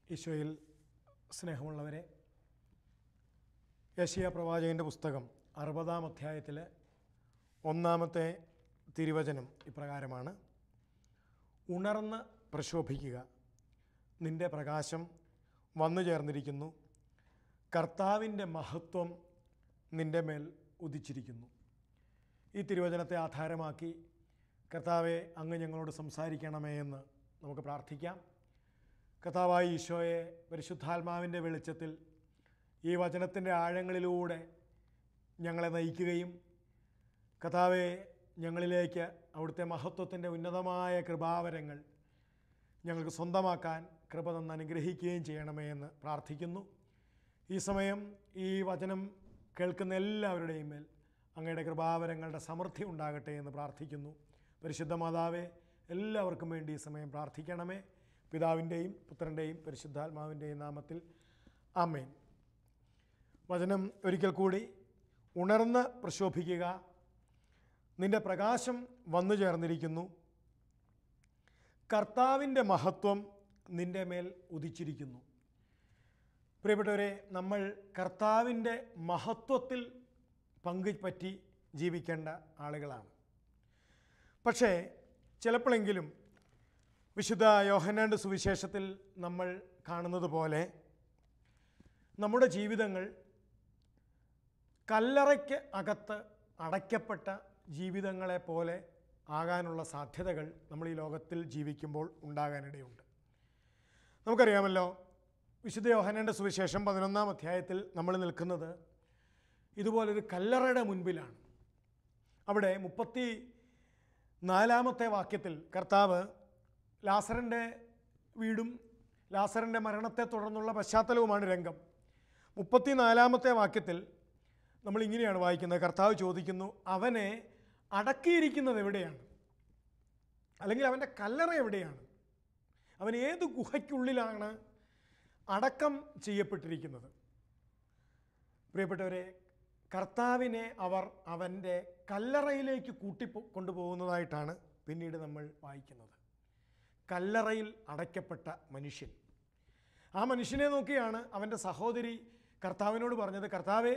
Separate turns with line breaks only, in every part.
ഈശോയിൽ സ്നേഹമുള്ളവരെ, യെശയ്യാ പ്രവാചകൻ്റെ പുസ്തകം 60-ാം അധ്യായത്തിലെ 1-ാമത്തെ തിരുവചനം ഇപ്രകാരമാണ്: ഉണർന്ന് പ്രശോഭിക്കുക, നിന്റെ പ്രകാശം വന്നു ചേർന്നിരിക്കുന്നു, കർത്താവിൻ്റെ മഹത്വം നിന്റെ മേൽ ഉദിച്ചിരിക്കുന്നു. ഈ തിരുവചനത്തെ ആധാരമാക്കി കർത്താവെ, അങ്ങ് ഞങ്ങളോട് സംസാരിക്കണമേ എന്ന് നമുക്ക് പ്രാർത്ഥിക്കാം. കർത്താവായ ഈശോയെ, പരിശുദ്ധാത്മാവിൻ്റെ വെളിച്ചത്തിൽ ഈ വചനത്തിൻ്റെ ആഴങ്ങളിലൂടെ ഞങ്ങളെ നയിക്കുകയും കർത്താവെ, ഞങ്ങളിലേക്ക് അവിടുത്തെ മഹത്വത്തിൻ്റെ ഉന്നതമായ കൃപാവരങ്ങൾ ഞങ്ങൾക്ക് സ്വന്തമാക്കാൻ കൃപ തന്ന് അനുഗ്രഹിക്കുകയും ചെയ്യണമേ എന്ന് പ്രാർത്ഥിക്കുന്നു. ഈ സമയം ഈ വചനം കേൾക്കുന്ന എല്ലാവരുടെയും മേൽ അങ്ങയുടെ കൃപാവരങ്ങളുടെ സമൃദ്ധി ഉണ്ടാകട്ടെ എന്ന് പ്രാർത്ഥിക്കുന്നു. പരിശുദ്ധ മാതാവേ, എല്ലാവർക്കും വേണ്ടി ഈ സമയം പ്രാർത്ഥിക്കണമേ. പിതാവിൻ്റെയും പുത്രൻ്റെയും പരിശുദ്ധാത്മാവിൻ്റെയും നാമത്തിൽ ആമേൻ. വചനം ഒരിക്കൽ കൂടി: ഉണർന്ന് പ്രശോഭിക്കുക, നിന്റെ പ്രകാശം വന്നു ചേർന്നിരിക്കുന്നു, കർത്താവിൻ്റെ മഹത്വം നിന്റെ മേൽ ഉദിച്ചിരിക്കുന്നു. പ്രിയപ്പെട്ടവരെ, നമ്മൾ കർത്താവിൻ്റെ മഹത്വത്തിൽ പറ്റി ജീവിക്കേണ്ട ആളുകളാണ്. പക്ഷേ ചിലപ്പോഴെങ്കിലും വിശുദ്ധ യോഹന്നാൻ്റെ സുവിശേഷത്തിൽ നമ്മൾ കാണുന്നത് പോലെ നമ്മുടെ ജീവിതങ്ങൾ കല്ലറയ്ക്ക് അകത്ത് അടയ്ക്കപ്പെട്ട ജീവിതങ്ങളെ പോലെ ആകാനുള്ള സാധ്യതകൾ നമ്മൾ ഈ ലോകത്തിൽ ജീവിക്കുമ്പോൾ ഉണ്ടാകാനിടയുണ്ട്. നമുക്കറിയാമല്ലോ, വിശുദ്ധ യോഹന്നാൻ്റെ സുവിശേഷം 11-ാം അധ്യായത്തിൽ നമ്മൾ നിൽക്കുന്നത് ഇതുപോലൊരു കല്ലറയുടെ മുൻപിലാണ്. അവിടെ 34-ാമത്തെ വാക്യത്തിൽ കർത്താവ് ലാസറിൻ്റെ വീടും ലാസറിൻ്റെ മരണത്തെ തുടർന്നുള്ള പശ്ചാത്തലവുമാണ് രംഗം. 34-ാമത്തെ വാക്യത്തിൽ നമ്മൾ ഇങ്ങനെയാണ് വായിക്കുന്നത്. കർത്താവ് ചോദിക്കുന്നു, അവനെ അടക്കിയിരിക്കുന്നത് എവിടെയാണ്? അല്ലെങ്കിൽ അവൻ്റെ കല്ലറ എവിടെയാണ്? അവൻ ഏത് ഗുഹയ്ക്കുള്ളിലാണ് അടക്കം ചെയ്യപ്പെട്ടിരിക്കുന്നത്? പ്രിയപ്പെട്ടവരെ, കർത്താവിനെ അവർ അവൻ്റെ കല്ലറയിലേക്ക് കൊണ്ടുപോകുന്നതായിട്ടാണ് പിന്നീട് നമ്മൾ വായിക്കുന്നത്. കല്ലറയിൽ അടയ്ക്കപ്പെട്ട മനുഷ്യൻ. ആ മനുഷ്യനെ നോക്കിയാണ് അവൻ്റെ സഹോദരി കർത്താവിനോട് പറഞ്ഞത്, കർത്താവെ,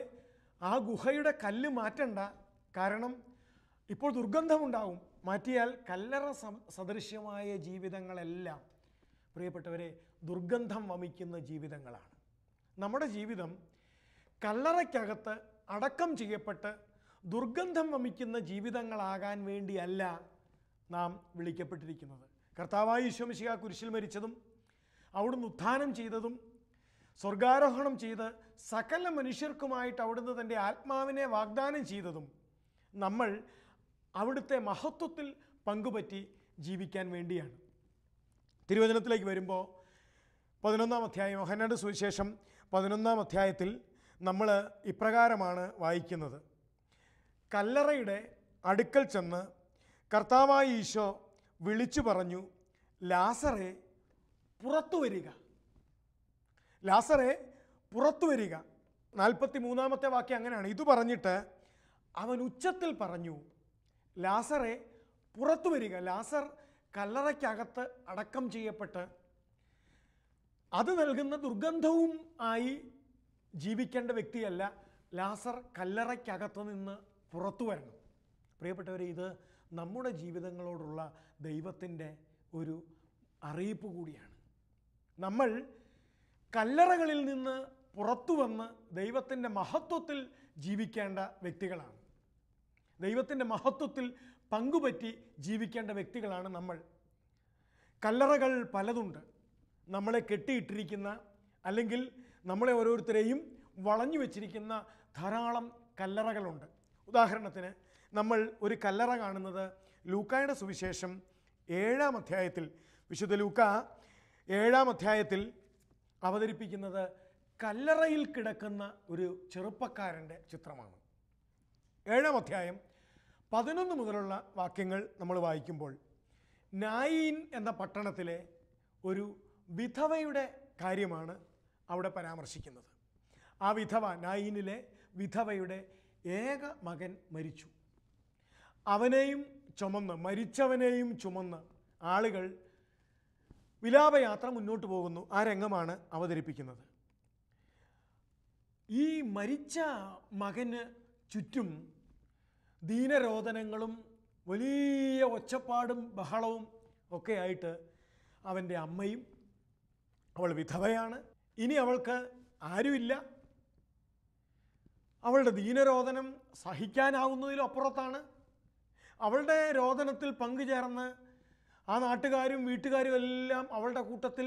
ആ ഗുഹയുടെ കല്ല് മാറ്റണ്ട, കാരണം ഇപ്പോൾ ദുർഗന്ധമുണ്ടാവും. മാറ്റിയാൽ കല്ലറ സദൃശ്യമായ ജീവിതങ്ങളെല്ലാം പ്രിയപ്പെട്ടവരെ ദുർഗന്ധം വമിക്കുന്ന ജീവിതങ്ങളാണ്. നമ്മുടെ ജീവിതം കല്ലറയ്ക്കകത്ത് അടക്കം ചെയ്യപ്പെട്ട് ദുർഗന്ധം വമിക്കുന്ന ജീവിതങ്ങളാകാൻ വേണ്ടിയല്ല നാം വിളിക്കപ്പെട്ടിരിക്കുന്നത്. കർത്താവായ ഈശോ മിശിഹാ കുരിശിൽ മരിച്ചതും അവിടുന്ന് ഉത്ഥാനം ചെയ്തതും സ്വർഗാരോഹണം ചെയ്ത് സകല മനുഷ്യർക്കുമായിട്ട് അവിടുന്ന് തൻ്റെ ആത്മാവിനെ വാഗ്ദാനം ചെയ്തതും നമ്മൾ അവിടുത്തെ മഹത്വത്തിൽ പങ്കുപറ്റി ജീവിക്കാൻ വേണ്ടിയാണ്. തിരുവചനത്തിലേക്ക് വരുമ്പോൾ 11-ാം അധ്യായം, യോഹന്നാന്റെ സുവിശേഷം 11-ാം അധ്യായത്തിൽ നമ്മൾ ഇപ്രകാരമാണ് വായിക്കുന്നത്: കല്ലറയുടെ അടുക്കൽ ചെന്ന് കർത്താവായ ഈശോ വിളിച്ചു പറഞ്ഞു, ലാസറേ, പുറത്തു വരിക. ലാസറേ, പുറത്തു വരിക. 43-ാമത്തെ വാക്യം അങ്ങനെയാണ്. ഇത് പറഞ്ഞിട്ട് അവൻ ഉച്ചത്തിൽ പറഞ്ഞു, ലാസറേ, പുറത്തു വരിക. ലാസർ കല്ലറയ്ക്കകത്ത് അടക്കം ചെയ്യപ്പെട്ട് അത് നൽകുന്ന ദുർഗന്ധവും ആയി ജീവിക്കേണ്ട വ്യക്തിയല്ല. ലാസർ കല്ലറയ്ക്കകത്ത് നിന്ന് പുറത്തു വരണം. പ്രിയപ്പെട്ടവരെ, ഇത് നമ്മുടെ ജീവിതങ്ങളോടുള്ള ദൈവത്തിൻ്റെ ഒരു അറിയിപ്പ് കൂടിയാണ്. നമ്മൾ കല്ലറകളിൽ നിന്ന് പുറത്തു വന്ന് ദൈവത്തിൻ്റെ മഹത്വത്തിൽ ജീവിക്കേണ്ട വ്യക്തികളാണ്. ദൈവത്തിൻ്റെ മഹത്വത്തിൽ പങ്കുപറ്റി ജീവിക്കേണ്ട വ്യക്തികളാണ് നമ്മൾ. കല്ലറകൾ പലതുണ്ട്. നമ്മളെ കെട്ടിയിട്ടിരിക്കുന്ന, അല്ലെങ്കിൽ നമ്മളെ ഓരോരുത്തരെയും വളഞ്ഞു വെച്ചിരിക്കുന്ന ധാരാളം കല്ലറകളുണ്ട്. ഉദാഹരണത്തിന് നമ്മൾ ഒരു കല്ലറ കാണുന്നത് ലൂക്കായുടെ സുവിശേഷം 7-ാം അധ്യായത്തിൽ. വിശുദ്ധ ലൂക്ക 7-ാം അധ്യായത്തിൽ അവതരിപ്പിക്കുന്നത് കല്ലറയിൽ കിടക്കുന്ന ഒരു ചെറുപ്പക്കാരൻ്റെ ചിത്രമാണ്. 7-ാം അധ്യായം 11 മുതലുള്ള വാക്യങ്ങൾ നമ്മൾ വായിക്കുമ്പോൾ നായീൻ എന്ന പട്ടണത്തിലെ ഒരു വിധവയുടെ കാര്യമാണ് അവിടെ പരാമർശിക്കുന്നത്. ആ വിധവ, നായീനിലെ വിധവയുടെ ഏക മകൻ മരിച്ചു. അവനെയും ചുമന്ന്, മരിച്ചവനെയും ചുമന്ന് ആളുകൾ വിലാപയാത്ര മുന്നോട്ട് പോകുന്നു. ആ രംഗമാണ് അവതരിപ്പിക്കുന്നത്. ഈ മരിച്ച മകന് ചുറ്റും ദീനരോദനങ്ങളും വലിയ ഒച്ചപ്പാടും ബഹളവും ഒക്കെ ആയിട്ട് അവൻ്റെ അമ്മയും, അവൾ വിധവയാണ്, ഇനി അവൾക്ക് ആരുമില്ല, അവളുടെ ദീനരോദനം സഹിക്കാനാവുന്നതിലും അപ്പുറത്താണ്. അവളുടെ രോദനത്തിൽ പങ്കുചേർന്ന് ആ നാട്ടുകാരും വീട്ടുകാരും എല്ലാം അവളുടെ കൂട്ടത്തിൽ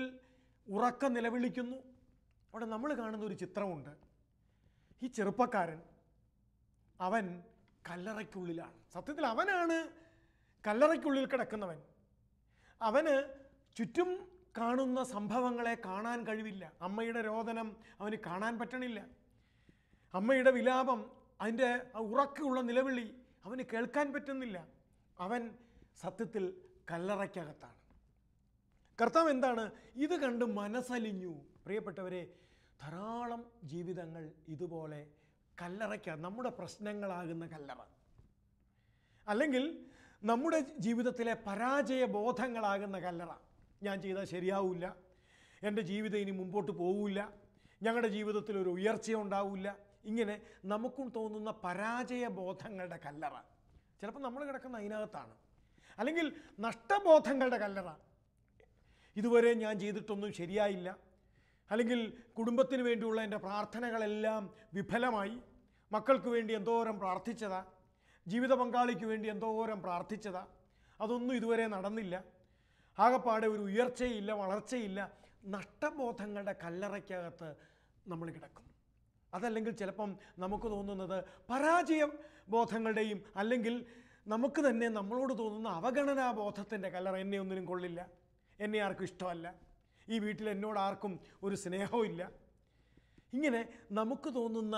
ഉറക്കം നിലവിളിക്കുന്നു. അവിടെ നമ്മൾ കാണുന്ന ഒരു ചിത്രമുണ്ട്. ഈ ചെറുപ്പക്കാരൻ, അവൻ കല്ലറയ്ക്കുള്ളിലാണ്. സത്യത്തിൽ അവനാണ് കല്ലറയ്ക്കുള്ളിൽ കിടക്കുന്നവൻ. അവന് ചുറ്റും കാണുന്ന സംഭവങ്ങളെ കാണാൻ കഴിവില്ല. അമ്മയുടെ രോദനം അവന് കാണാൻ പറ്റണില്ല. അമ്മയുടെ വിലാപം, അതിൻ്റെ ഉറക്കമുള്ള നിലവിളി അവന് കേൾക്കാൻ പറ്റുന്നില്ല. അവൻ സത്യത്തിൽ കല്ലറയ്ക്കകത്താണ്. കർത്താവ് എന്താണ് ഇത് കണ്ട് മനസ്സലിഞ്ഞു. പ്രിയപ്പെട്ടവരെ, ധാരാളം ജീവിതങ്ങൾ ഇതുപോലെ കല്ലറയ്ക്കകത്ത്, നമ്മുടെ പ്രശ്നങ്ങളാകുന്ന കല്ലറ, അല്ലെങ്കിൽ നമ്മുടെ ജീവിതത്തിലെ പരാജയ ബോധങ്ങളാകുന്ന കല്ലറ. ഞാൻ ചെയ്താൽ ശരിയാവില്ല, എൻ്റെ ജീവിതം ഇനി മുമ്പോട്ട് പോവില്ല, ഞങ്ങളുടെ ജീവിതത്തിൽ ഒരു ഉയർച്ച ഉണ്ടാവില്ല, ഇങ്ങനെ നമുക്കും തോന്നുന്ന പരാജയ ബോധങ്ങളുടെ കല്ലറ. ചിലപ്പോൾ നമ്മൾ കിടക്കുന്ന അതിനകത്താണ്. അല്ലെങ്കിൽ നഷ്ടബോധങ്ങളുടെ കല്ലറ. ഇതുവരെ ഞാൻ ചെയ്തിട്ടൊന്നും ശരിയായില്ല, അല്ലെങ്കിൽ കുടുംബത്തിന് വേണ്ടിയുള്ള എൻ്റെ പ്രാർത്ഥനകളെല്ലാം വിഫലമായി, മക്കൾക്ക് വേണ്ടി എന്തോരം പ്രാർത്ഥിച്ചതാ, ജീവിത പങ്കാളിക്ക് വേണ്ടി എന്തോരം പ്രാർത്ഥിച്ചതാ, അതൊന്നും ഇതുവരെ നടന്നില്ല, ആകപ്പാടെ ഒരു ഉയർച്ചയില്ല, വളർച്ചയില്ല. നഷ്ടബോധങ്ങളുടെ കല്ലറയ്ക്കകത്ത് നമ്മൾ കിടക്കും. അതല്ലെങ്കിൽ ചിലപ്പം നമുക്ക് തോന്നുന്നത് പരാജയ ബോധങ്ങളുടെയും, അല്ലെങ്കിൽ നമുക്ക് തന്നെ നമ്മളോട് തോന്നുന്ന അവഗണനാബോധത്തിൻ്റെ കല്ലറ. എന്നെ ഒന്നിനും കൊള്ളില്ല, എന്നെ ആർക്കും ഇഷ്ടമല്ല, ഈ വീട്ടിൽ എന്നോട് ആർക്കും ഒരു സ്നേഹവും ഇല്ല, ഇങ്ങനെ നമുക്ക് തോന്നുന്ന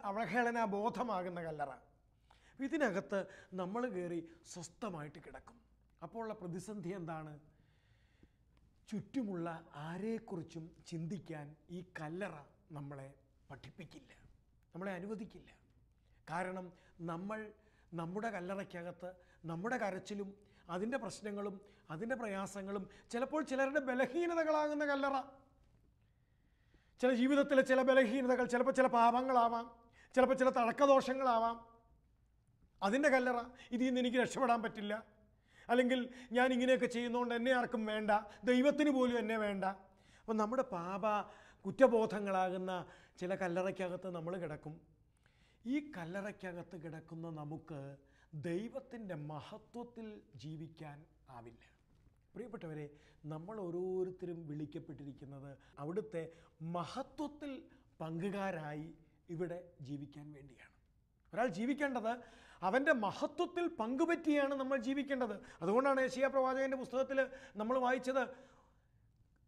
അവഹേളനാബോധമാകുന്ന കല്ലറ. ഇതിനകത്ത് നമ്മൾ കയറി സ്വസ്ഥമായിട്ട് കിടക്കും. അപ്പോൾ ഉള്ള പ്രതിസന്ധി എന്താണ്? ചുറ്റുമുള്ള ആരെക്കുറിച്ചും ചിന്തിക്കാൻ ഈ കല്ലറ നമ്മളെ പഠിപ്പിക്കില്ല, നമ്മളെ അനുവദിക്കില്ല. കാരണം നമ്മൾ നമ്മുടെ കല്ലറയ്ക്കകത്ത് നമ്മുടെ കരച്ചിലും അതിൻ്റെ പ്രശ്നങ്ങളും അതിൻ്റെ പ്രയാസങ്ങളും, ചിലപ്പോൾ ചിലരുടെ ബലഹീനതകളാകുന്ന കല്ലറ, ചില ജീവിതത്തിലെ ചില ബലഹീനതകൾ, ചിലപ്പോൾ ചില പാപങ്ങളാവാം, ചിലപ്പോൾ ചില തഴക്കദോഷങ്ങളാവാം, അതിൻ്റെ കല്ലറ. ഇതിൽ നിന്ന് എനിക്ക് രക്ഷപ്പെടാൻ പറ്റില്ല, അല്ലെങ്കിൽ ഞാൻ ഇങ്ങനെയൊക്കെ ചെയ്യുന്നതുകൊണ്ട് എന്നെ ആർക്കും വേണ്ട, ദൈവത്തിന് പോലും എന്നെ വേണ്ട. അപ്പം നമ്മുടെ കുറ്റബോധങ്ങളാകുന്ന ചില കല്ലറയ്ക്കകത്ത് നമ്മൾ കിടക്കും. ഈ കല്ലറയ്ക്കകത്ത് കിടക്കുന്ന നമുക്ക് ദൈവത്തിൻ്റെ മഹത്വത്തിൽ ജീവിക്കാൻ ആവില്ല. പ്രിയപ്പെട്ടവരെ, നമ്മൾ ഓരോരുത്തരും വിളിക്കപ്പെട്ടിരിക്കുന്നത് അവിടുത്തെ മഹത്വത്തിൽ പങ്കുകാരായി ഇവിടെ ജീവിക്കാൻ വേണ്ടിയാണ്. ഒരാൾ ജീവിക്കേണ്ടത് അവൻ്റെ മഹത്വത്തിൽ പങ്കുപറ്റിയാണ് നമ്മൾ ജീവിക്കേണ്ടത്. അതുകൊണ്ടാണ് യെശയ്യാ പ്രവാചകൻ്റെ പുസ്തകത്തിൽ നമ്മൾ വായിച്ചത്,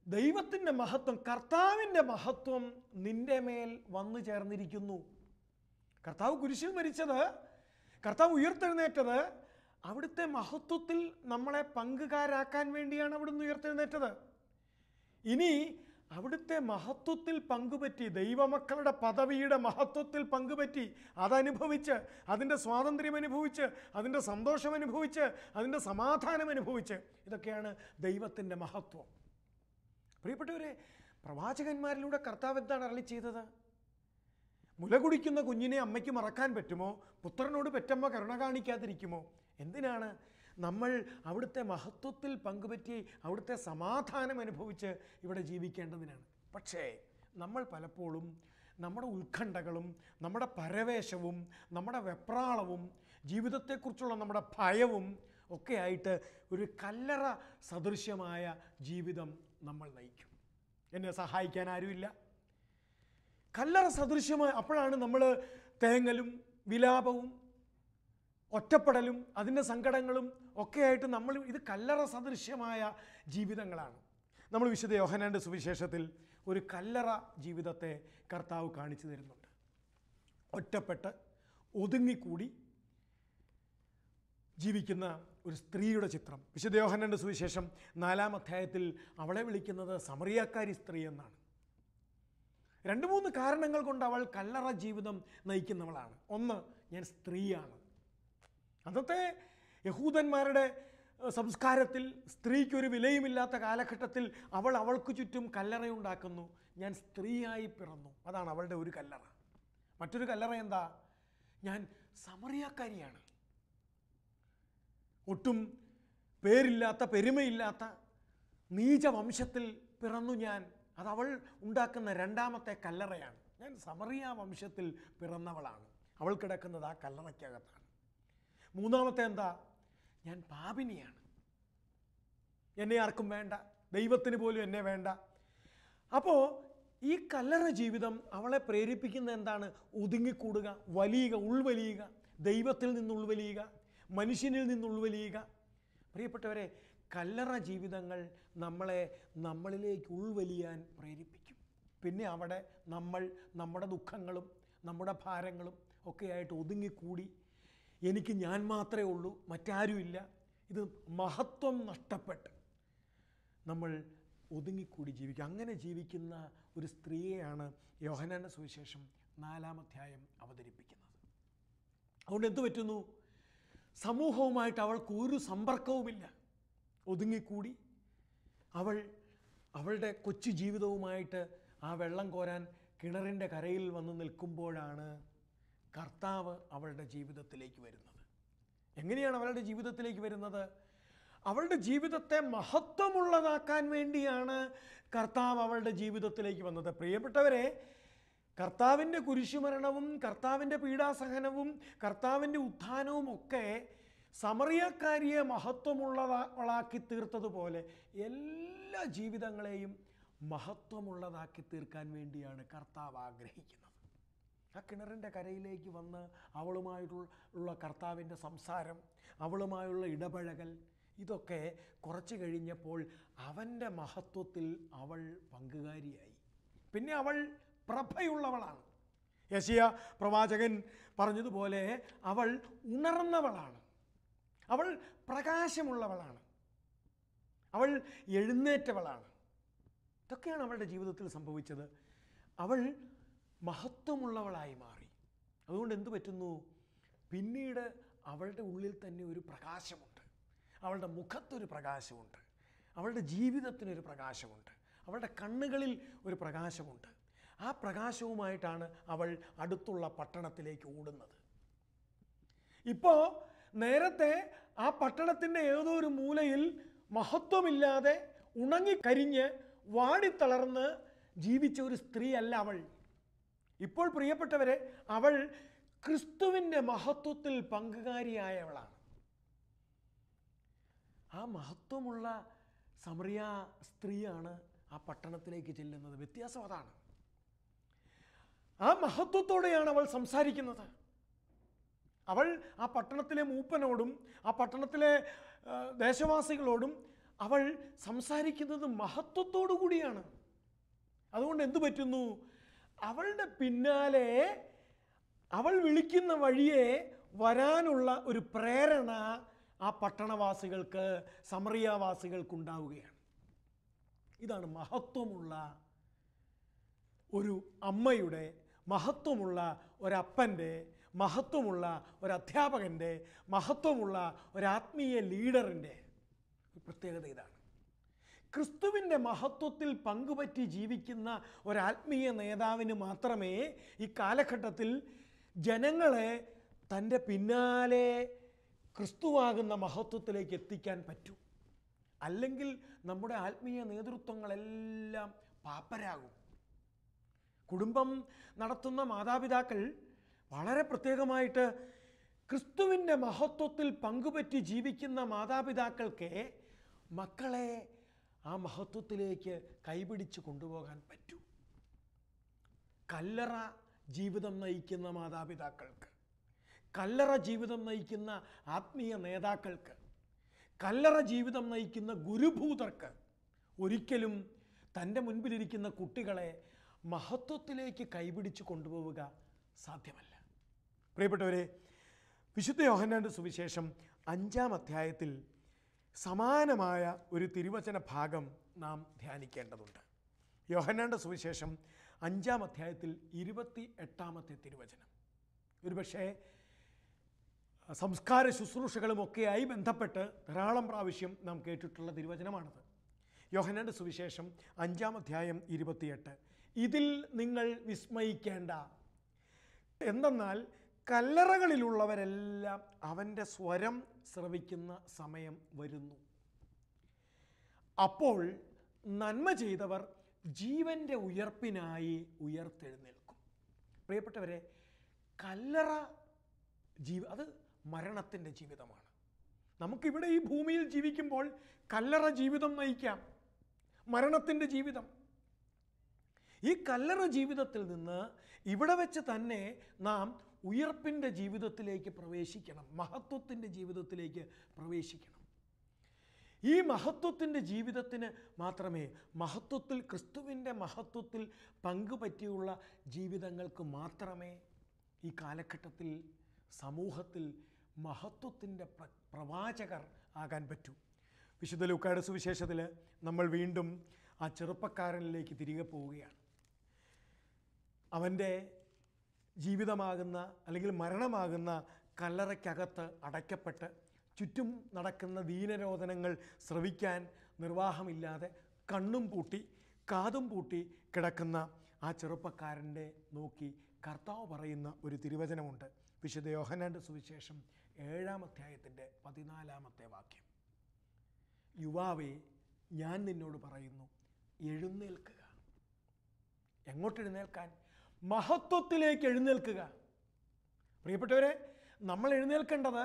ദൈവത്തിൻ്റെ മഹത്വം, കർത്താവിൻ്റെ മഹത്വം നിൻ്റെ മേൽ വന്നു ചേർന്നിരിക്കുന്നു. കർത്താവ് കുരിശിൽ മരിച്ചത്, കർത്താവ് ഉയർത്തെഴുന്നേറ്റത് അവിടുത്തെ മഹത്വത്തിൽ നമ്മളെ പങ്കുകാരാക്കാൻ വേണ്ടിയാണ് അവിടുന്ന് ഉയർത്തെഴുന്നേറ്റത്. ഇനി അവിടുത്തെ മഹത്വത്തിൽ പങ്കുപറ്റി, ദൈവമക്കളുടെ പദവിയുടെ മഹത്വത്തിൽ പങ്കുപറ്റി, അതനുഭവിച്ച്, അതിൻ്റെ സ്വാതന്ത്ര്യം അനുഭവിച്ച്, അതിൻ്റെ സന്തോഷം അനുഭവിച്ച്, അതിൻ്റെ സമാധാനം അനുഭവിച്ച്, ഇതൊക്കെയാണ് ദൈവത്തിൻ്റെ മഹത്വം. പ്രിയപ്പെട്ടവരെ, പ്രവാചകന്മാരിലൂടെ കർത്താവ് എന്താണ് അരുളി ചെയ്തത്? മുല കുടിക്കുന്ന കുഞ്ഞിനെ അമ്മയ്ക്ക് മറക്കാൻ പറ്റുമോ? പുത്രനോട് പെറ്റമ്മ കരുണ കാണിക്കാതിരിക്കുമോ? എന്തിനാണ്? നമ്മൾ അവിടുത്തെ മഹത്വത്തിൽ പങ്കുപറ്റി അവിടുത്തെ സമാധാനം അനുഭവിച്ച് ഇവിടെ ജീവിക്കേണ്ടതിനാണ്. പക്ഷേ നമ്മൾ പലപ്പോഴും നമ്മുടെ ഉത്കണ്ഠകളും നമ്മുടെ പരവേശവും നമ്മുടെ വെപ്രാളവും ജീവിതത്തെക്കുറിച്ചുള്ള നമ്മുടെ ഭയവും ഒക്കെ ആയിട്ട് ഒരു കല്ലറ സദൃശ്യമായ ജീവിതം നമ്മൾ നയിക്കും. എന്നെ സഹായിക്കാൻ ആരുമില്ല, കല്ലറ സദൃശ്യമായ. അപ്പോഴാണ് നമ്മൾ തേങ്ങലും വിലാപവും ഒറ്റപ്പെടലും അതിൻ്റെ സങ്കടങ്ങളും ഒക്കെയായിട്ട് നമ്മൾ, ഇത് കല്ലറ സദൃശ്യമായ ജീവിതങ്ങളാണ്. നമ്മൾ വിശുദ്ധ യോഹന്നാന്റെ സുവിശേഷത്തിൽ ഒരു കല്ലറ ജീവിതത്തെ കർത്താവ് കാണിച്ചു തരുന്നുണ്ട്. ഒറ്റപ്പെട്ട് ഒതുങ്ങിക്കൂടി ജീവിക്കുന്ന ഒരു സ്ത്രീയുടെ ചിത്രം. വിശുദ്ധ യോഹന്നാന്റെ സുവിശേഷം 4-ാം അധ്യായത്തിൽ അവളെ വിളിക്കുന്നത് സമറിയാക്കാരി സ്ത്രീ എന്നാണ്. 2-3 കാരണങ്ങൾ കൊണ്ട് അവൾ കല്ലറ ജീവിതം നയിക്കുന്നവളാണ്. ഒന്ന്, ഞാൻ സ്ത്രീയാണ്. അന്നത്തെ യഹൂദന്മാരുടെ സംസ്കാരത്തിൽ സ്ത്രീക്കൊരു വിലയുമില്ലാത്ത കാലഘട്ടത്തിൽ അവൾ അവൾക്ക് ചുറ്റും കല്ലറയുണ്ടാക്കുന്നു. ഞാൻ സ്ത്രീയായി പിറന്നു, അതാണ് അവളുടെ ഒരു കല്ലറ. മറ്റൊരു കല്ലറ എന്താ? ഞാൻ സമറിയാക്കാരിയാണ്. ഒട്ടും പേരില്ലാത്ത, പെരുമയില്ലാത്ത നീച വംശത്തിൽ പിറന്നു ഞാൻ. അതവൾ ഉണ്ടാക്കുന്ന രണ്ടാമത്തെ കല്ലറയാണ്. ഞാൻ സമറിയ വംശത്തിൽ പിറന്നവളാണ്. അവൾ കിടക്കുന്നത് ആ കല്ലറയ്ക്കകത്താണ്. മൂന്നാമത്തെ എന്താ? ഞാൻ പാപിനിയാണ്. എന്നെ ആർക്കും വേണ്ട, ദൈവത്തിന് പോലും എന്നെ വേണ്ട. അപ്പോൾ ഈ കല്ലറ ജീവിതം അവളെ പ്രേരിപ്പിക്കുന്ന എന്താണ്? ഒതുങ്ങിക്കൂടുക, വലിയുക, ഉൾവലിയുക, ദൈവത്തിൽ നിന്ന് ഉൾവലിയുക, മനുഷ്യനിൽ നിന്ന് ഉൾവലിയുക. പ്രിയപ്പെട്ടവരെ, കല്ലറ ജീവിതങ്ങൾ നമ്മളിലേക്ക് ഉൾവലിയാൻ പ്രേരിപ്പിക്കും. പിന്നെ അവിടെ നമ്മുടെ ദുഃഖങ്ങളും നമ്മുടെ ഭാരങ്ങളും ഒക്കെയായിട്ട് ഒതുങ്ങിക്കൂടി എനിക്ക് ഞാൻ മാത്രമേ ഉള്ളൂ, മറ്റാരുമില്ല, ഇത് മഹത്വം നഷ്ടപ്പെട്ട് നമ്മൾ ഒതുങ്ങിക്കൂടി ജീവിക്കുക. അങ്ങനെ ജീവിക്കുന്ന ഒരു സ്ത്രീയെയാണ് യോഹന്നാന്റെ സുവിശേഷം 4-ാം അധ്യായം അവതരിപ്പിക്കുന്നത്. അതുകൊണ്ട് എന്തു പറ്റുന്നു? സമൂഹവുമായിട്ട് അവൾക്ക് ഒരു സമ്പർക്കവുമില്ല. ഒതുങ്ങിക്കൂടി അവളുടെ കൊച്ചു ജീവിതവുമായിട്ട് ആ വെള്ളം കോരാൻ കിണറിൻ്റെ കരയിൽ വന്ന് നിൽക്കുമ്പോഴാണ് കർത്താവ് അവളുടെ ജീവിതത്തിലേക്ക് വരുന്നത്. എങ്ങനെയാണ് അവളുടെ ജീവിതത്തിലേക്ക് വരുന്നത്? അവളുടെ ജീവിതത്തെ മഹത്വമുള്ളതാക്കാൻ വേണ്ടിയാണ് കർത്താവ് അവളുടെ ജീവിതത്തിലേക്ക് വന്നത്. പ്രിയപ്പെട്ടവരെ, കർത്താവിൻ്റെ കുരിശുമരണവും കർത്താവിൻ്റെ പീഡാസഹനവും കർത്താവിൻ്റെ ഉത്ഥാനവും ഒക്കെ സമറിയക്കാരിയെ മഹത്വമുള്ളതാക്കി തീർത്തതുപോലെ എല്ലാ ജീവിതങ്ങളെയും മഹത്വമുള്ളതാക്കി തീർക്കാൻ വേണ്ടിയാണ് കർത്താവ് ആഗ്രഹിക്കുന്നത്. ആ കിണറിൻ്റെ കരയിലേക്ക് വന്ന് അവളുമായിട്ടുള്ള കർത്താവിൻ്റെ സംസാരം, അവളുമായുള്ള ഇടപഴകൽ, ഇതൊക്കെ കുറച്ച് കഴിഞ്ഞപ്പോൾ അവൻ്റെ മഹത്വത്തിൽ അവൾ പങ്കുകാരിയായി. പിന്നെ അവൾ പ്രഭയുള്ളവളാണ്. യെശയ്യാ പ്രവാചകൻ പറഞ്ഞതുപോലെ അവൾ ഉണർന്നവളാണ്, അവൾ പ്രകാശമുള്ളവളാണ്, അവൾ എഴുന്നേറ്റവളാണ്. ഇതൊക്കെയാണ് അവളുടെ ജീവിതത്തിൽ സംഭവിച്ചത്. അവൾ മഹത്വമുള്ളവളായി മാറി. അതുകൊണ്ട് എന്തു പറ്റുന്നു? പിന്നീട് അവളുടെ ഉള്ളിൽ തന്നെ ഒരു പ്രകാശമുണ്ട്, അവളുടെ മുഖത്തൊരു പ്രകാശമുണ്ട്, അവളുടെ ജീവിതത്തിനൊരു പ്രകാശമുണ്ട്, അവളുടെ കണ്ണുകളിൽ ഒരു പ്രകാശമുണ്ട്. ആ പ്രകാശവുമായിട്ടാണ് അവൾ അടുത്തുള്ള പട്ടണത്തിലേക്ക് ഓടുന്നത്. ഇപ്പോൾ നേരത്തെ ആ പട്ടണത്തിൻ്റെ ഏതോ ഒരു മൂലയിൽ മഹത്വമില്ലാതെ ഉണങ്ങിക്കരിഞ്ഞ് വാടിത്തളർന്ന് ജീവിച്ച ഒരു സ്ത്രീയല്ല അവൾ. ഇപ്പോൾ പ്രിയപ്പെട്ടവരെ, അവൾ ക്രിസ്തുവിൻ്റെ മഹത്വത്തിൽ പങ്കുകാരിയായവളാണ്. ആ മഹത്വമുള്ള സമറിയ സ്ത്രീയാണ് ആ പട്ടണത്തിലേക്ക് ചെല്ലുന്നത്. വ്യത്യാസം അതാണ്. ആ മഹത്വത്തോടെയാണ് അവൾ സംസാരിക്കുന്നത്. അവൾ ആ പട്ടണത്തിലെ മൂപ്പനോടും ആ പട്ടണത്തിലെ ദേശവാസികളോടും അവൾ സംസാരിക്കുന്നത് മഹത്വത്തോടു കൂടിയാണ്. അതുകൊണ്ട് എന്തു പറ്റുന്നു? അവളുടെ പിന്നാലെ അവൾ വിളിക്കുന്ന വഴിയെ വരാനുള്ള ഒരു പ്രേരണ ആ പട്ടണവാസികൾക്ക്, സമറിയാവാസികൾക്കുണ്ടാവുകയാണ്. ഇതാണ് മഹത്വമുള്ള ഒരു അമ്മയുടെ, മഹത്വമുള്ള ഒരപ്പൻ്റെ, മഹത്വമുള്ള ഒരധ്യാപകൻ്റെ, മഹത്വമുള്ള ഒരാത്മീയ ലീഡറിൻ്റെ പ്രത്യേകത. ഇതാണ് ക്രിസ്തുവിൻ്റെ മഹത്വത്തിൽ പങ്കുപറ്റി ജീവിക്കുന്ന ഒരാത്മീയ നേതാവിന് മാത്രമേ ഈ കാലഘട്ടത്തിൽ ജനങ്ങളെ തൻ്റെ പിന്നാലെ ക്രിസ്തുവാകുന്ന മഹത്വത്തിലേക്ക് എത്തിക്കാൻ പറ്റൂ. അല്ലെങ്കിൽ നമ്മുടെ ആത്മീയ നേതൃത്വങ്ങളെല്ലാം പാപ്പരാകും. കുടുംബം നടത്തുന്ന മാതാപിതാക്കൾ വളരെ പ്രത്യേകമായിട്ട് ക്രിസ്തുവിൻ്റെ മഹത്വത്തിൽ പങ്കുപറ്റി ജീവിക്കുന്ന മാതാപിതാക്കൾക്ക് മക്കളെ ആ മഹത്വത്തിലേക്ക് കൈപിടിച്ച് കൊണ്ടുപോകാൻ പറ്റൂ. കല്ലറ ജീവിതം നയിക്കുന്ന മാതാപിതാക്കൾക്ക്, കല്ലറ ജീവിതം നയിക്കുന്ന ആത്മീയ നേതാക്കൾക്ക്, കല്ലറ ജീവിതം നയിക്കുന്ന ഗുരുഭൂതർക്ക് ഒരിക്കലും തൻ്റെ മുൻപിലിരിക്കുന്ന കുട്ടികളെ മഹത്വത്തിലേക്ക് കൈപിടിച്ച് കൊണ്ടുപോവുക സാധ്യമല്ല. പ്രിയപ്പെട്ടവരെ, വിശുദ്ധ യോഹന്നാന്റെ സുവിശേഷം 5-ാം അധ്യായത്തിൽ സമാനമായ ഒരു തിരുവചന ഭാഗം നാം ധ്യാനിക്കേണ്ടതുണ്ട്. യോഹന്നാന്റെ സുവിശേഷം 5-ാം അധ്യായത്തിൽ 28-ാമത്തെ തിരുവചനം. ഒരുപക്ഷെ സംസ്കാര ശുശ്രൂഷകളുമൊക്കെയായി ബന്ധപ്പെട്ട് ധാരാളം പ്രാവശ്യം നാം കേട്ടിട്ടുള്ള തിരുവചനമാണത്. യോഹന്നാന്റെ സുവിശേഷം 5-ാം അധ്യായം 28. ഇതിൽ നിങ്ങൾ വിസ്മയിക്കേണ്ട, എന്തെന്നാൽ കല്ലറകളിലുള്ളവരെല്ലാം അവൻ്റെ സ്വരം ശ്രവിക്കുന്ന സമയം വരുന്നു. അപ്പോൾ നന്മ ചെയ്തവർ ജീവൻ്റെ ഉയർപ്പിനായി ഉയർത്തെഴുന്നേൽക്കും. പ്രിയപ്പെട്ടവരെ, കല്ലറ അത് മരണത്തിൻ്റെ ജീവിതമാണ്. നമുക്കിവിടെ ഈ ഭൂമിയിൽ ജീവിക്കുമ്പോൾ കല്ലറ ജീവിതം നയിക്കാം, മരണത്തിൻ്റെ ജീവിതം. ഈ കല്ലറ ജീവിതത്തിൽ നിന്ന് ഇവിടെ വെച്ച് തന്നെ നാം ഉയർപ്പിൻ്റെ ജീവിതത്തിലേക്ക് പ്രവേശിക്കണം, മഹത്വത്തിൻ്റെ ജീവിതത്തിലേക്ക് പ്രവേശിക്കണം. ഈ മഹത്വത്തിൻ്റെ ജീവിതത്തിന് മാത്രമേ, മഹത്വത്തിൽ, ക്രിസ്തുവിൻ്റെ മഹത്വത്തിൽ പങ്കുപറ്റിയുള്ള ജീവിതങ്ങൾക്ക് മാത്രമേ ഈ കാലഘട്ടത്തിൽ സമൂഹത്തിൽ മഹത്വത്തിൻ്റെ പ്രവാചകർ ആകാൻ പറ്റൂ. വിശുദ്ധ ലൂക്കായുടെ സുവിശേഷത്തിൽ നമ്മൾ വീണ്ടും ആ ചെറുപ്പക്കാരനിലേക്ക് തിരികെ പോവുകയാണ്. അവൻ്റെ ജീവിതമാകുന്ന അല്ലെങ്കിൽ മരണമാകുന്ന കല്ലറയ്ക്കകത്ത് അടയ്ക്കപ്പെട്ട് ചുറ്റും നടക്കുന്ന ദീനരോധനങ്ങൾ ശ്രവിക്കാൻ നിർവാഹമില്ലാതെ കണ്ണും പൂട്ടി കാതും പൂട്ടി കിടക്കുന്ന ആ ചെറുപ്പക്കാരൻ്റെ നോക്കി കർത്താവ് പറയുന്ന ഒരു തിരുവചനമുണ്ട്. വിശുദ്ധ യോഹന്നാന്റെ സുവിശേഷം 7-ാം അധ്യായത്തിൻ്റെ 14-ാമത്തെ വാക്യം. യുവാവേ, ഞാൻ നിന്നോട് പറയുന്നു, എഴുന്നേൽക്കുക. എങ്ങോട്ട് എഴുന്നേൽക്കാൻ? മഹത്വത്തിലേക്ക് എഴുന്നേൽക്കുക. പ്രിയപ്പെട്ടവരെ, നമ്മൾ എഴുന്നേൽക്കേണ്ടത്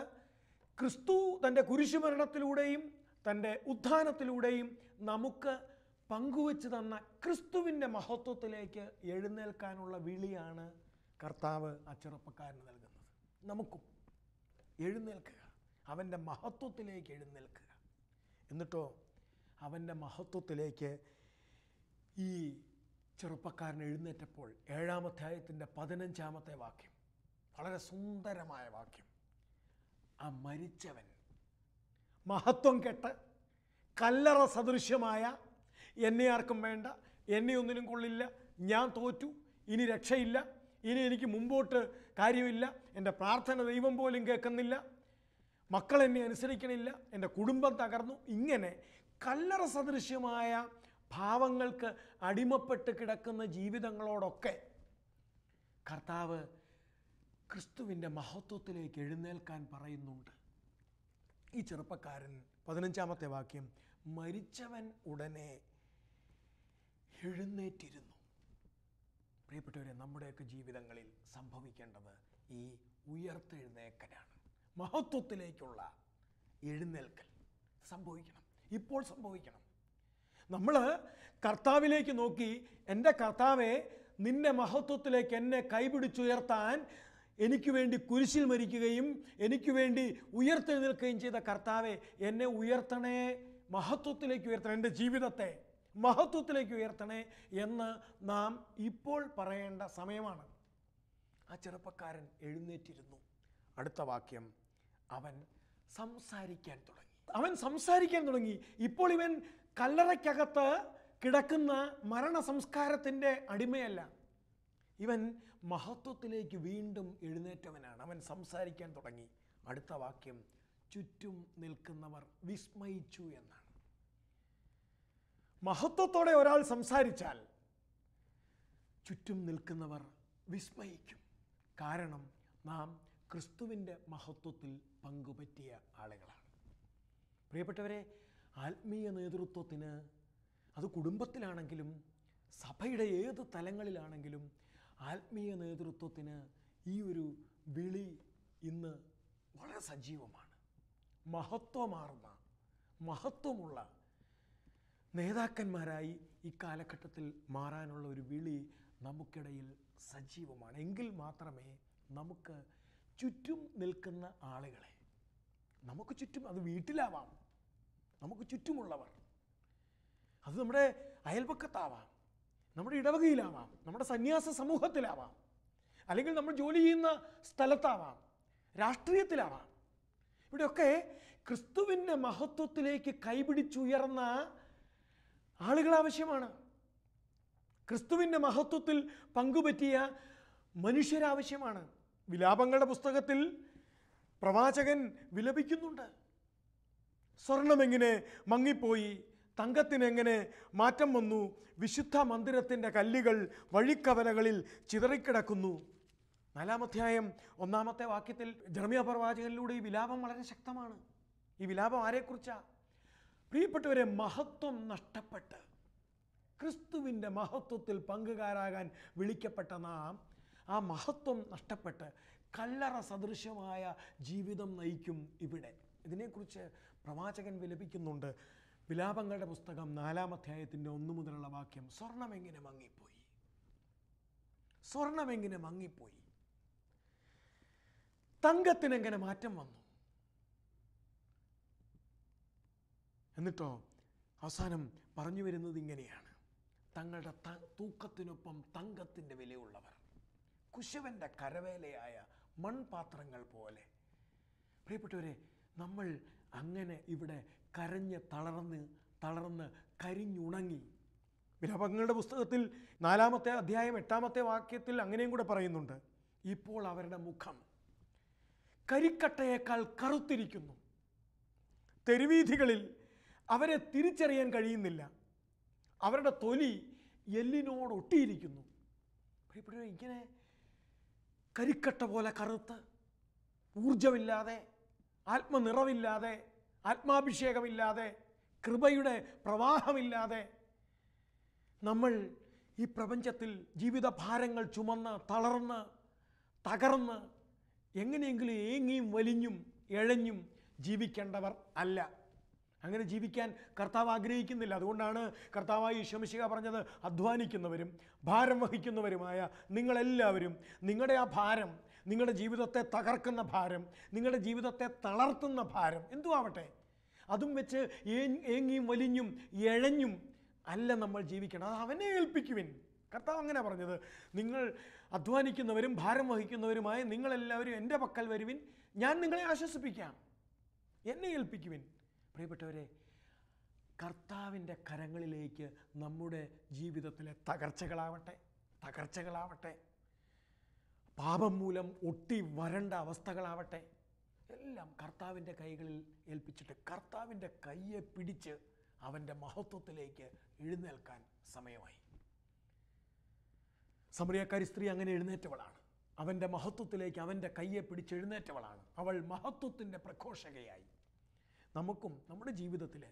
ക്രിസ്തു തൻ്റെ കുരിശുമരണത്തിലൂടെയും തൻ്റെ ഉത്ഥാനത്തിലൂടെയും നമുക്ക് പങ്കുവച്ച് തന്ന ക്രിസ്തുവിൻ്റെ മഹത്വത്തിലേക്ക് എഴുന്നേൽക്കാനുള്ള വിളിയാണ് കർത്താവ് ആ ചെറുപ്പക്കാരന് നൽകുന്നത്. നമുക്കും എഴുന്നേൽക്കുക, അവൻ്റെ മഹത്വത്തിലേക്ക് എഴുന്നേൽക്കുക. എന്നിട്ടോ അവൻ്റെ മഹത്വത്തിലേക്ക് ഈ ചെറുപ്പക്കാരൻ എഴുന്നേറ്റപ്പോൾ 7-ാം അധ്യായത്തിൻ്റെ 15-ാമത്തെ വാക്യം, വളരെ സുന്ദരമായ വാക്യം. ആ മരിച്ചവൻ മഹത്വം കെട്ട് കല്ലറ സദൃശ്യമായ എന്നെ ആർക്കും വേണ്ട, എന്നെ ഒന്നിനും കൊള്ളില്ല, ഞാൻ തോറ്റു, ഇനി രക്ഷയില്ല, ഇനി എനിക്ക് മുമ്പോട്ട് കാര്യമില്ല, എൻ്റെ പ്രാർത്ഥന ദൈവം പോലും കേൾക്കുന്നില്ല, മക്കൾ എന്നെ അനുസരിക്കണില്ല, എൻ്റെ കുടുംബം തകർന്നു, ഇങ്ങനെ കല്ലറ സദൃശ്യമായ ഭാവങ്ങൾക്ക് അടിമപ്പെട്ട് കിടക്കുന്ന ജീവിതങ്ങളോടൊക്കെ കർത്താവ് ക്രിസ്തുവിൻ്റെ മഹത്വത്തിലേക്ക് എഴുന്നേൽക്കാൻ പറയുന്നുണ്ട്. ഈ ചെറുപ്പക്കാരൻ 15-ാമത്തെ വാക്യം, മരിച്ചവൻ ഉടനെ എഴുന്നേറ്റിരുന്നു. പ്രിയപ്പെട്ടവരെ, നമ്മുടെയൊക്കെ ജീവിതങ്ങളിൽ സംഭവിക്കേണ്ടത് ഈ ഉയർത്തെഴുന്നേൽക്കലാണ്. മഹത്വത്തിലേക്കുള്ള എഴുന്നേൽക്കൽ സംഭവിക്കണം, ഇപ്പോൾ സംഭവിക്കണം. നമ്മൾ കർത്താവിലേക്ക് നോക്കി, എൻ്റെ കർത്താവെ, നിൻ്റെ മഹത്വത്തിലേക്ക് എന്നെ കൈപിടിച്ചുയർത്താൻ എനിക്ക് വേണ്ടി കുരിശിൽ മരിക്കുകയും എനിക്ക് വേണ്ടി ഉയർത്തെഴുന്നേൽക്കുകയും ചെയ്ത കർത്താവെ, എന്നെ ഉയർത്തണേ, മഹത്വത്തിലേക്ക് ഉയർത്തണേ, എൻ്റെ ജീവിതത്തെ മഹത്വത്തിലേക്ക് ഉയർത്തണേ എന്ന് നാം ഇപ്പോൾ പറയേണ്ട സമയമാണ്. ആ ചെറുപ്പക്കാരൻ എഴുന്നേറ്റിരുന്നു. അടുത്ത വാക്യം, അവൻ സംസാരിക്കാൻ തുടങ്ങി. ഇപ്പോൾ ഇവൻ കല്ലറയ്ക്കകത്ത് കിടക്കുന്ന മരണ സംസ്കാരത്തിൻ്റെ അടിമയല്ല, ഇവൻ മഹത്വത്തിലേക്ക് വീണ്ടും എഴുന്നേറ്റവനാണ്. അവൻ സംസാരിക്കാൻ തുടങ്ങി. അടുത്ത വാക്യം, ചുറ്റും നിൽക്കുന്നവർ വിസ്മയിച്ചു എന്നാണ്. മഹത്വത്തോടെ ഒരാൾ സംസാരിച്ചാൽ ചുറ്റും നിൽക്കുന്നവർ വിസ്മയിക്കും. കാരണം നാം ക്രിസ്തുവിൻ്റെ മഹത്വത്തിൽ പങ്കുപറ്റിയ ആളുകളാണ്. പ്രിയപ്പെട്ടവരെ, ആത്മീയ നേതൃത്വത്തിന്, അത് കുടുംബത്തിലാണെങ്കിലും സഭയുടെ ഏത് തലങ്ങളിലാണെങ്കിലും ആത്മീയ നേതൃത്വത്തിന് ഈ ഒരു വിളി ഇന്ന് വളരെ സജീവമാണ്. മഹത്വമുള്ള നേതാക്കന്മാരായി ഈ കാലഘട്ടത്തിൽ മാറാനുള്ള ഒരു വിളി നമുക്കിടയിൽ സജീവമാണ്. എങ്കിൽ മാത്രമേ നമുക്ക് ചുറ്റും നിൽക്കുന്ന ആളുകളെ, നമുക്ക് ചുറ്റും, അത് വീട്ടിലാവാം, നമുക്ക് ചുറ്റുമുള്ളവർ, അത് നമ്മുടെ അയൽപക്കത്താവാം, നമ്മുടെ ഇടവകയിലാവാം, നമ്മുടെ സന്യാസ സമൂഹത്തിലാവാം, അല്ലെങ്കിൽ നമ്മൾ ജോലി ചെയ്യുന്ന സ്ഥലത്താവാം, രാഷ്ട്രീയത്തിലാവാം, ഇവിടെയൊക്കെ ക്രിസ്തുവിൻ്റെ മഹത്വത്തിലേക്ക് കൈപിടിച്ചുയർന്ന ആളുകൾ ആവശ്യമാണ്. ക്രിസ്തുവിൻ്റെ മഹത്വത്തിൽ പങ്കുപറ്റിയ മനുഷ്യരാവശ്യമാണ്. വിലാപങ്ങളുടെ പുസ്തകത്തിൽ പ്രവാചകൻ വിലപിക്കുന്നുണ്ട്. സ്വർണമെങ്ങനെ മങ്ങിപ്പോയി, തങ്കത്തിനെങ്ങനെ മാറ്റം വന്നു, വിശുദ്ധ മന്ദിരത്തിൻ്റെ കല്ലുകൾ വഴിക്കവലകളിൽ ചിതറിക്കിടക്കുന്നു. 4-ാം അധ്യായം 1-ാമത്തെ വാക്യത്തിൽ ജെറമ്യാ പ്രവാചകനിലൂടെ ഈ വിലാപം വളരെ ശക്തമാണ്. ഈ വിലാപം ആരെക്കുറിച്ചാണ്? പ്രിയപ്പെട്ടവരെ, മഹത്വം നഷ്ടപ്പെട്ട് ക്രിസ്തുവിൻ്റെ മഹത്വത്തിൽ പങ്കുകാരാകാൻ വിളിക്കപ്പെട്ട നാം ആ മഹത്വം നഷ്ടപ്പെട്ട് കല്ലറ സദൃശമായ ജീവിതം നയിക്കും ഇവിടെ. ഇതിനെക്കുറിച്ച് പ്രവാചകൻ വിലപിക്കുന്നുണ്ട്. വിലാപങ്ങളുടെ പുസ്തകം 4-ാം അധ്യായത്തിൻ്റെ 1 മുതലുള്ള വാക്യം. സ്വർണമെങ്ങനെ മങ്ങിപ്പോയി, സ്വർണമെങ്ങനെ മങ്ങിപ്പോയി, തങ്കത്തിനെങ്ങനെ മാറ്റം വന്നു. എന്നിട്ടോ അവസാനം പറഞ്ഞു വരുന്നത് ഇങ്ങനെയാണ്: തങ്ങളുടെ തൂക്കത്തിനൊപ്പം തങ്കത്തിൻ്റെ വിലയുള്ളവർ, കുശവൻ്റെ കരവേലയായ മൺപാത്രങ്ങൾ പോലെ. പ്രിയപ്പെട്ടവരെ, നമ്മൾ അങ്ങനെ ഇവിടെ കരഞ്ഞ് തളർന്ന് കരിഞ്ഞുണങ്ങി. വിലാപങ്ങളുടെ പുസ്തകത്തിൽ 4-ാമത്തെ അധ്യായം 8-ാമത്തെ വാക്യത്തിൽ അങ്ങനെയും കൂടെ പറയുന്നുണ്ട്: ഇപ്പോൾ അവരുടെ മുഖം കരിക്കട്ടയേക്കാൾ കറുത്തിരിക്കുന്നു, തെരുവീഥികളിൽ അവരെ തിരിച്ചറിയാൻ കഴിയുന്നില്ല, അവരുടെ തൊലി എല്ലിനോടൊട്ടിയിരിക്കുന്നു. പ്രിയപ്പെട്ടവരെ, ഇങ്ങനെ കരിക്കട്ട പോലെ കറുത്ത്, ഊർജമില്ലാതെ, ആത്മനിറവില്ലാതെ, ആത്മാഭിഷേകമില്ലാതെ, കൃപയുടെ പ്രവാഹമില്ലാതെ നമ്മൾ ഈ പ്രപഞ്ചത്തിൽ ജീവിതഭാരങ്ങൾ ചുമന്ന് തളർന്ന് തകർന്ന് എങ്ങനെയെങ്കിലും ഏങ്ങിയും വലിഞ്ഞും എഴഞ്ഞും ജീവിക്കേണ്ടവർ അല്ല. അങ്ങനെ ജീവിക്കാൻ കർത്താവ് ആഗ്രഹിക്കുന്നില്ല. അതുകൊണ്ടാണ് കർത്താവായ ഈശോ മിശിഹാ പറഞ്ഞത്: അധ്വാനിക്കുന്നവരും ഭാരം വഹിക്കുന്നവരുമായ നിങ്ങളെല്ലാവരും നിങ്ങളുടെ ആ ഭാരം, നിങ്ങളുടെ ജീവിതത്തെ തകർക്കുന്ന ഭാരം, നിങ്ങളുടെ ജീവിതത്തെ തളർത്തുന്ന ഭാരം എന്തുവാവട്ടെ, അതും വെച്ച് ഏങ്ങിയും വലിഞ്ഞും എഴഞ്ഞും അല്ല നമ്മൾ ജീവിക്കണം. അത് അവനെ ഏൽപ്പിക്കുവിൻ. കർത്താവ് അങ്ങനെ പറഞ്ഞത്: നിങ്ങൾ അധ്വാനിക്കുന്നവരും ഭാരം വഹിക്കുന്നവരുമായ നിങ്ങളെല്ലാവരും എൻ്റെ പക്കൽ വരുവിൻ, ഞാൻ നിങ്ങളെ ആശ്വസിപ്പിക്കാം, എന്നെ ഏൽപ്പിക്കുവിൻ. പ്രിയപ്പെട്ടവരെ, കർത്താവിൻ്റെ കരങ്ങളിലേക്ക് നമ്മുടെ ജീവിതത്തിലെ തകർച്ചകളാവട്ടെ, പാപം മൂലം ഒട്ടി വരണ്ട അവസ്ഥകളാവട്ടെ, എല്ലാം കർത്താവിൻ്റെ കൈകളിൽ ഏൽപ്പിച്ചിട്ട് കർത്താവിൻ്റെ കയ്യെ പിടിച്ച് അവൻ്റെ മഹത്വത്തിലേക്ക് എഴുന്നേൽക്കാൻ സമയമായി. സമറിയാക്കാരി സ്ത്രീ അങ്ങനെ എഴുന്നേറ്റവളാണ്. അവൻ്റെ മഹത്വത്തിലേക്ക് അവൻ്റെ കയ്യെ പിടിച്ച് എഴുന്നേറ്റവളാണ്. അവൾ മഹത്വത്തിൻ്റെ പ്രഘോഷകയായി. നമുക്കും നമ്മുടെ ജീവിതത്തിൽ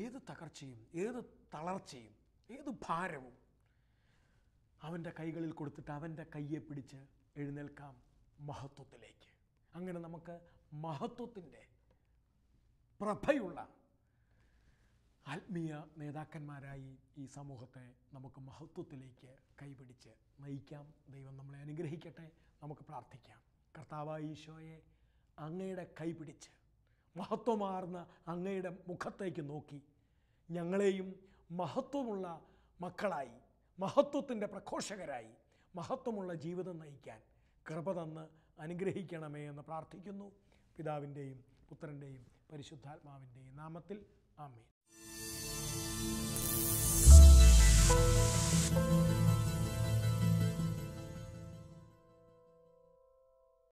ഏത് തകർച്ചയും, ഏത് തളർച്ചയും, ഏത് ഭാരവും അവൻ്റെ കൈകളിൽ കൊടുത്തിട്ട് അവൻ്റെ കയ്യെ പിടിച്ച് എഴുന്നേൽക്കാം മഹത്വത്തിലേക്ക്. അങ്ങനെ നമുക്ക് മഹത്വത്തിൻ്റെ പ്രഭയുള്ള ആത്മീയ നേതാക്കന്മാരായി ഈ സമൂഹത്തെ നമുക്ക് മഹത്വത്തിലേക്ക് കൈപിടിച്ച് നയിക്കാം. ദൈവം നമ്മളെ അനുഗ്രഹിക്കട്ടെ. നമുക്ക് പ്രാർത്ഥിക്കാം. കർത്താവായ ഈശോയെ, അങ്ങയുടെ കൈപിടിച്ച് മഹത്വമാർന്ന അങ്ങയുടെ മുഖത്തേക്ക് നോക്കി ഞങ്ങളെയും മഹത്വമുള്ള മക്കളായി, മഹത്വത്തിൻ്റെ പ്രഘോഷകരായി മഹത്വമുള്ള ജീവിതം നയിക്കാൻ കൃപ തന്ന് അനുഗ്രഹിക്കണമേ എന്ന് പ്രാർത്ഥിക്കുന്നു. പിതാവിൻ്റെയും പുത്രൻ്റെയും പരിശുദ്ധാത്മാവിൻ്റെയും നാമത്തിൽ ആമേൻ.